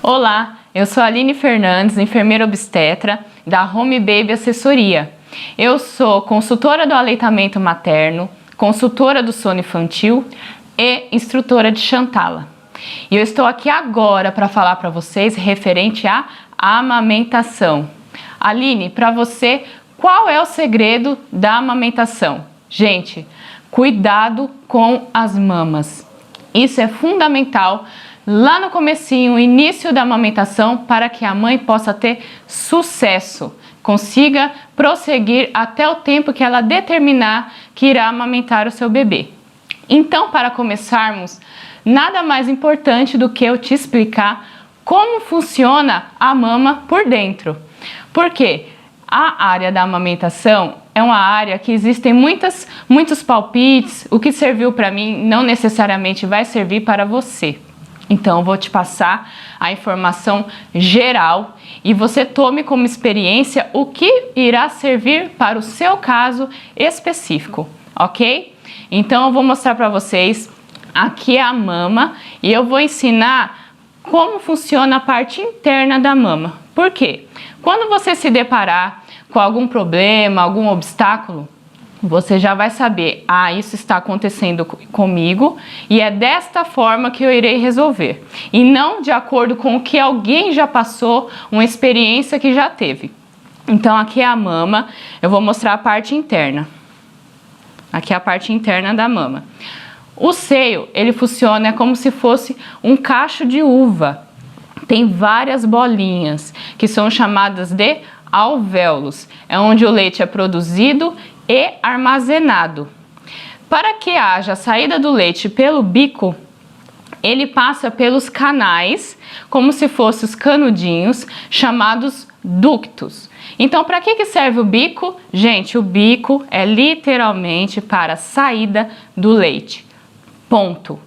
Olá, eu sou a Aline Fernandes, enfermeira obstetra da Home Baby Assessoria. Eu sou consultora do aleitamento materno, consultora do sono infantil e instrutora de Chantala. E eu estou aqui agora para falar para vocês referente à amamentação. Aline, para você, qual é o segredo da amamentação? Gente, cuidado com as mamas. Isso é fundamental lá no comecinho, início da amamentação, para que a mãe possa ter sucesso, consiga prosseguir até o tempo que ela determinar que irá amamentar o seu bebê. Então, para começarmos, nada mais importante do que eu te explicar como funciona a mama por dentro. Porque a área da amamentação é uma área que existem muitos palpites. O que serviu para mim não necessariamente vai servir para você. Então, eu vou te passar a informação geral e você tome como experiência o que irá servir para o seu caso específico, ok? Então, eu vou mostrar para vocês, aqui é a mama e eu vou ensinar como funciona a parte interna da mama. Por quê? Quando você se deparar com algum problema, algum obstáculo, você já vai saber, isso está acontecendo comigo e é desta forma que eu irei resolver. E não de acordo com o que alguém já passou, uma experiência que já teve. Então, aqui é a mama, eu vou mostrar a parte interna. Aqui é a parte interna da mama. O seio, ele funciona como se fosse um cacho de uva. Tem várias bolinhas, que são chamadas de alvéolos. É onde o leite é produzido e armazenado. Para que haja a saída do leite pelo bico, ele passa pelos canais, como se fossem os canudinhos, chamados ductos. Então, para que serve o bico? Gente, o bico é literalmente para a saída do leite. Ponto.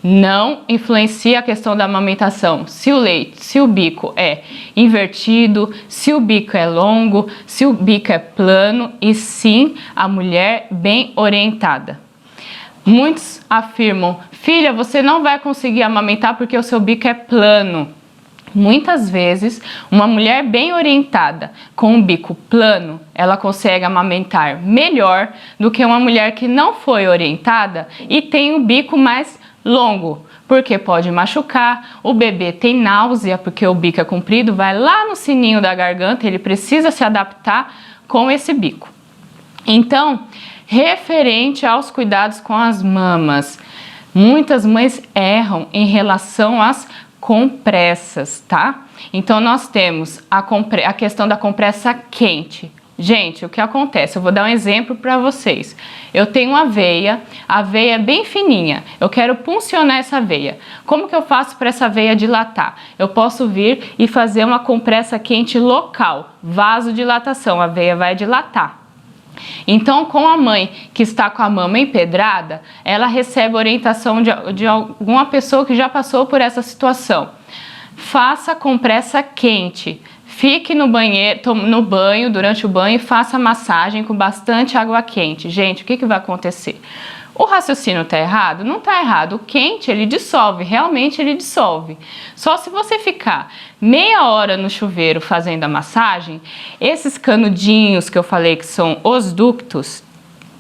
Não influencia a questão da amamentação, se o bico é invertido, se o bico é longo, se o bico é plano, e sim a mulher bem orientada. Muitos afirmam, filha, você não vai conseguir amamentar porque o seu bico é plano. Muitas vezes, uma mulher bem orientada, com um bico plano, ela consegue amamentar melhor do que uma mulher que não foi orientada e tem um bico mais longo, porque pode machucar, o bebê tem náusea, porque o bico é comprido, vai lá no sininho da garganta, ele precisa se adaptar com esse bico. Então, referente aos cuidados com as mamas, muitas mães erram em relação às compressas, tá? Então, nós temos a questão da compressa quente. Gente, o que acontece? Eu vou dar um exemplo para vocês. Eu tenho uma veia, a veia é bem fininha, eu quero puncionar essa veia. Como que eu faço para essa veia dilatar? Eu posso vir e fazer uma compressa quente local, vasodilatação, a veia vai dilatar. Então, com a mãe que está com a mama empedrada, ela recebe orientação de alguma pessoa que já passou por essa situação. Faça compressa quente. Fique no banho, durante o banho, e faça massagem com bastante água quente. Gente, o que vai acontecer? O raciocínio está errado? Não está errado. O quente, ele dissolve, realmente ele dissolve. Só se você ficar meia hora no chuveiro fazendo a massagem, esses canudinhos que eu falei que são os ductos,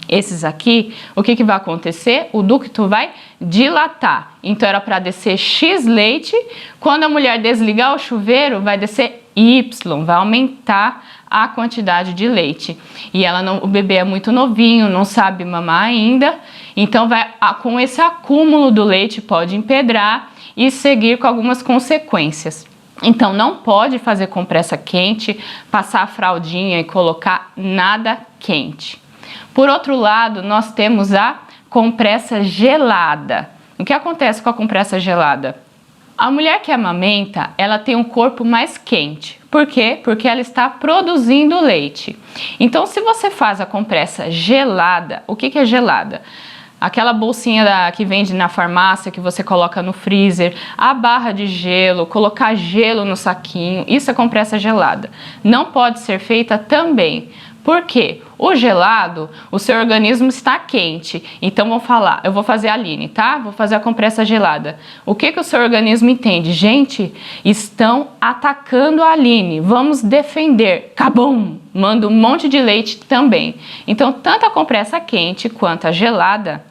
esses aqui, o que vai acontecer? O ducto vai dilatar. Então, era para descer X leite. Quando a mulher desligar o chuveiro, vai descer Y, vai aumentar a quantidade de leite. E o bebê é muito novinho, não sabe mamar ainda. Então, com esse acúmulo do leite, pode empedrar e seguir com algumas consequências. Então, não pode fazer compressa quente, passar a fraldinha e colocar nada quente. Por outro lado, nós temos a compressa gelada. O que acontece com a compressa gelada? A mulher que amamenta, ela tem um corpo mais quente. Por quê? Porque ela está produzindo leite. Então, se você faz a compressa gelada, o que é gelada? Aquela bolsinha que vende na farmácia, que você coloca no freezer, a barra de gelo, colocar gelo no saquinho, isso é compressa gelada. Não pode ser feita também. Por quê? O gelado, o seu organismo está quente. Então eu vou fazer a Aline, tá? Vou fazer a compressa gelada. O que o seu organismo entende? Gente, estão atacando a Aline. Vamos defender. Cabum! Manda um monte de leite também. Então, tanto a compressa quente quanto a gelada,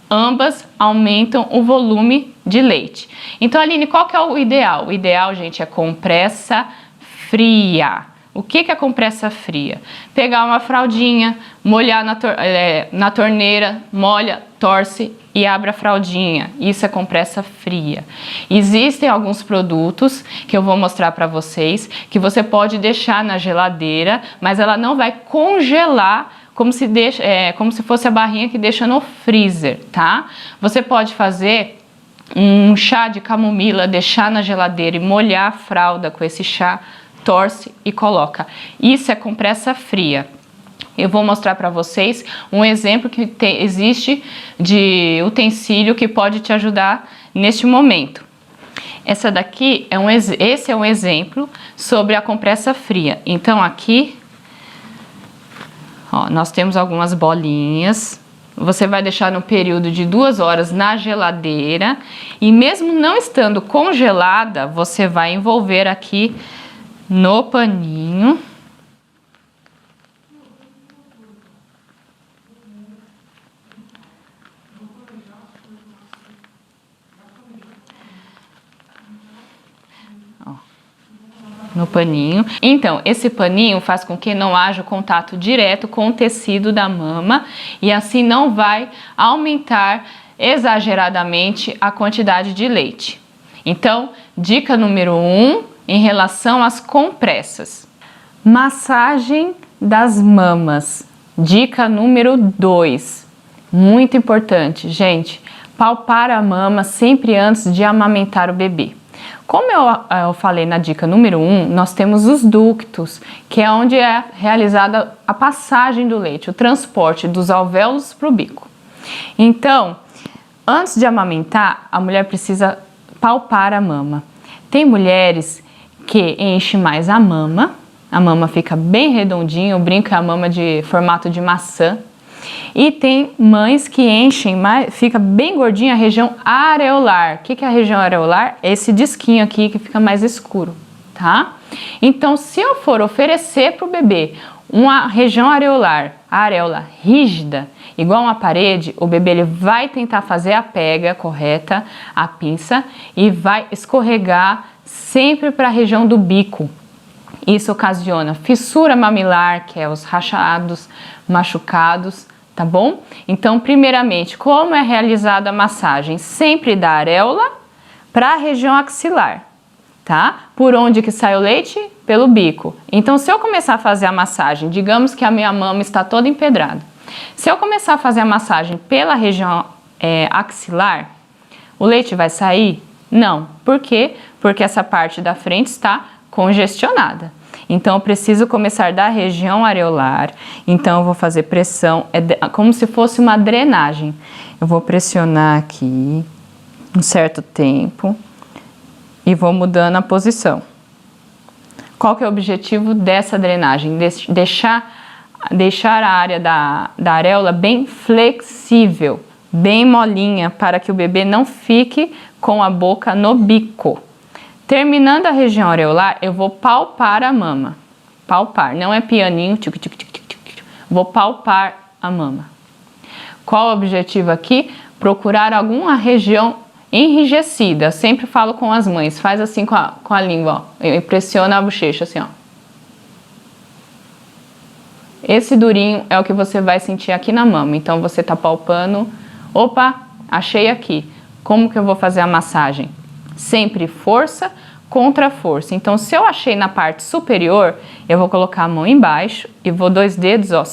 ambas aumentam o volume de leite. Então, Aline, qual que é o ideal? O ideal, gente, é compressa fria. O que é compressa fria? Pegar uma fraldinha, molhar na torneira, molha, torce e abre a fraldinha. Isso é compressa fria. Existem alguns produtos que eu vou mostrar para vocês que você pode deixar na geladeira, mas ela não vai congelar como se fosse a barrinha que deixa no freezer, tá? Você pode fazer um chá de camomila, deixar na geladeira e molhar a fralda com esse chá, torce e coloca. Isso é compressa fria. Eu vou mostrar para vocês um exemplo que existe de utensílio que pode te ajudar neste momento. Esse é um exemplo sobre a compressa fria. Então aqui, ó, nós temos algumas bolinhas. Você vai deixar no período de 2 horas na geladeira e mesmo não estando congelada, você vai envolver aqui no paninho. Ó, no paninho. Então, esse paninho faz com que não haja contato direto com o tecido da mama e assim não vai aumentar exageradamente a quantidade de leite. Então, dica número 1, em relação às compressas. Massagem das mamas. Dica número 2. Muito importante, gente. Palpar a mama sempre antes de amamentar o bebê. Como eu falei na dica número 1, nós temos os ductos, que é onde é realizada a passagem do leite, o transporte dos alvéolos para o bico. Então, antes de amamentar, a mulher precisa palpar a mama. Tem mulheres que enche mais a mama fica bem redondinha, eu brinco, é a mama de formato de maçã. E tem mães que enchem mais, fica bem gordinha a região areolar. O que é a região areolar? É esse disquinho aqui que fica mais escuro, tá? Então, se eu for oferecer para o bebê uma região areolar, a areola rígida, igual uma parede, o bebê ele vai tentar fazer a pega correta, a pinça, e vai escorregar sempre para a região do bico. Isso ocasiona fissura mamilar, que é os rachados, machucados, tá bom? Então, primeiramente, como é realizada a massagem? Sempre da areola para a região axilar, tá? Por onde que sai o leite? Pelo bico. Então, se eu começar a fazer a massagem, digamos que a minha mama está toda empedrada. Se eu começar a fazer a massagem pela região axilar, o leite vai sair? Não. Por quê? Porque essa parte da frente está congestionada. Então, eu preciso começar da região areolar. Então, eu vou fazer pressão, como se fosse uma drenagem. Eu vou pressionar aqui um certo tempo e vou mudando a posição. Qual que é o objetivo dessa drenagem? Deixar a área da areola bem flexível, bem molinha, para que o bebê não fique com a boca no bico. Terminando a região areolar, eu vou palpar a mama. Palpar, não é pianinho, vou palpar a mama. Qual o objetivo aqui? Procurar alguma região enrijecida. Eu sempre falo com as mães, faz assim com a língua, ó. Eu pressiono a bochecha assim, ó. Esse durinho é o que você vai sentir aqui na mama. Então, você tá palpando. Opa, achei aqui. Como que eu vou fazer a massagem? Sempre força contra força. Então, se eu achei na parte superior, eu vou colocar a mão embaixo e vou 2 dedos, ó,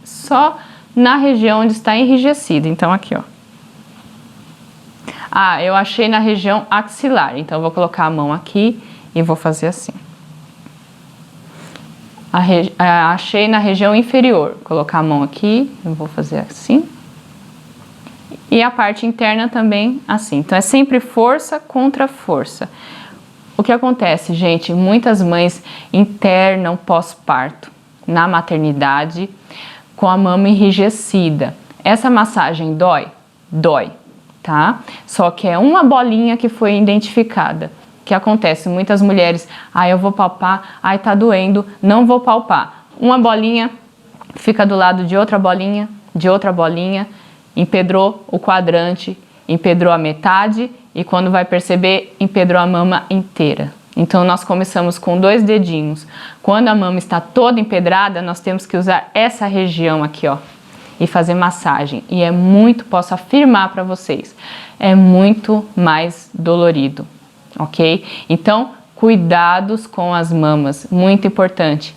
só na região onde está enrijecida. Então, aqui, ó. Ah, eu achei na região axilar. Então, eu vou colocar a mão aqui e vou fazer assim. Achei na região inferior. Colocar a mão aqui, eu vou fazer assim. E a parte interna também assim. Então, é sempre força contra força. O que acontece, gente? Muitas mães internam pós-parto. na maternidade com a mama enrijecida. Essa massagem dói? Dói, tá? Só que é uma bolinha que foi identificada. O que acontece? Muitas mulheres, eu vou palpar, tá doendo, não vou palpar. Uma bolinha fica do lado de outra bolinha, empedrou o quadrante, empedrou a metade e quando vai perceber, empedrou a mama inteira. Então nós começamos com 2 dedinhos. Quando a mama está toda empedrada, nós temos que usar essa região aqui, ó, e fazer massagem. E posso afirmar para vocês, é muito mais dolorido, ok? Então, cuidados com as mamas, muito importante.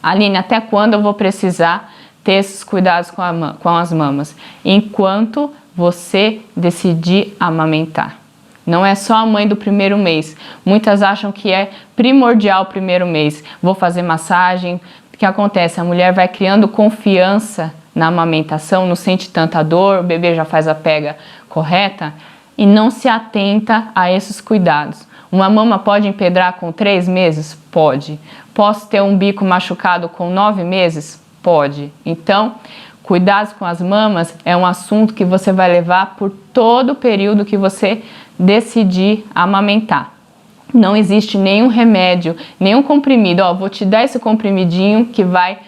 Aline, até quando eu vou precisar ter esses cuidados com as mamas? Enquanto você decidir amamentar. Não é só a mãe do primeiro mês. Muitas acham que é primordial o primeiro mês. Vou fazer massagem. O que acontece? A mulher vai criando confiança na amamentação, não sente tanta dor, o bebê já faz a pega correta e não se atenta a esses cuidados. Uma mama pode empedrar com 3 meses? Pode. Posso ter um bico machucado com 9 meses? Pode. Então, cuidados com as mamas é um assunto que você vai levar por todo o período que você decidir amamentar. Não existe nenhum remédio, nenhum comprimido. Vou te dar esse comprimidinho que vai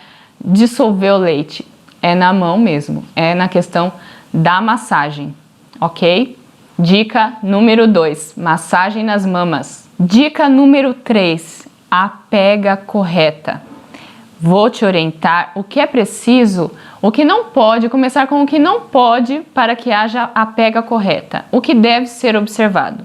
dissolver o leite. É na mão mesmo, é na questão da massagem, ok? Dica número 2, massagem nas mamas. Dica número 3, a pega correta. Vou te orientar o que é preciso, o que não pode, começar com o que não pode para que haja a pega correta, o que deve ser observado.